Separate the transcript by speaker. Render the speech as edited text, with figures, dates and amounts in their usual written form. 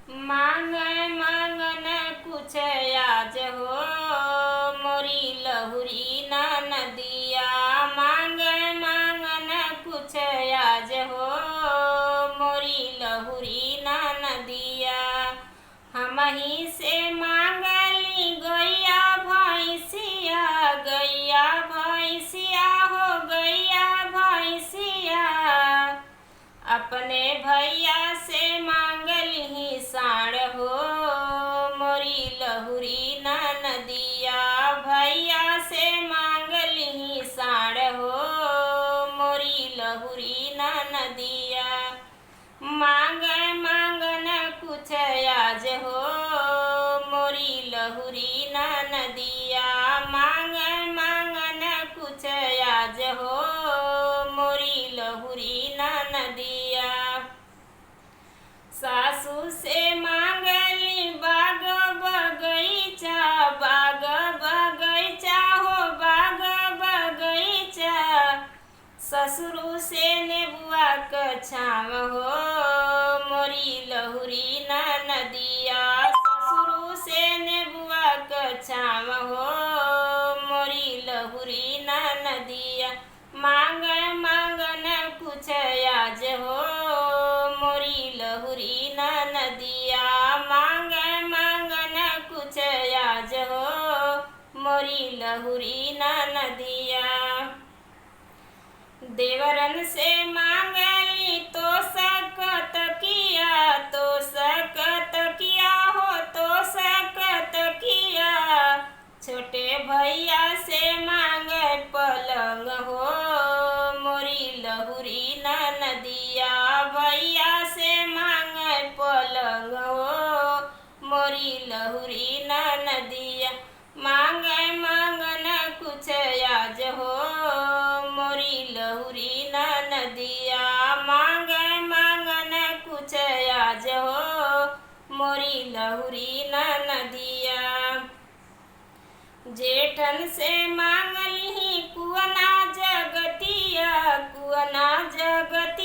Speaker 1: मांगे मांगन कुछ आज हो, मोरी लहुरी ना नदिया। मांगे मांगन कुछ आज हो, मोरी लहुरी ना नदिया। हम ही से मांगली गैया भैंसिया, गैया भैंसिया हो गैया भैंसिया। अपने भैया से मांगली साढ़ हो, मोरी लहुरी ना नदिया। भैया से मांगली साढ़ हो, मोरी लहुरी ना नदिया। मांगे मांगन कुछ आज हो, मोरी लहुरी ना नदिया। मांगे मांगन कुछ आज हो, मोरी लहुरी ना नदिया। सासू से मांगली बाग बगीचा, बाग बगीचा हो बाग बगीचा। ससुर से नेबुआ क छाव हो, मोरी लहुरी ना नदिया। ससुर से नेबुआ क छाव हो, मोरी लहुरी ना नदिया। मांगे मांगन कुछ आज हो, मोरी लहुरी ना नदिया। मांगे मांगन कुछ आज हो, मोरी लहुरी ना नदिया। देवरन से मांगली तो सकत किया, तो सकत किया हो तो सकत किया। छोटे भैया से मांगे पलंग हो, मोरी लहुरी ना नदिया। भैया से मांगे पलंग हो, मोरी लहुरी ना नदिया। मांगे मांगन कुछ आज हो, मोरी लहुरी ना नदिया। मांगे मांगन कुछ आज हो, मोरी लहुरी ना नदिया। जेठन से मांगली कुअना जगतिया, कुअना जगत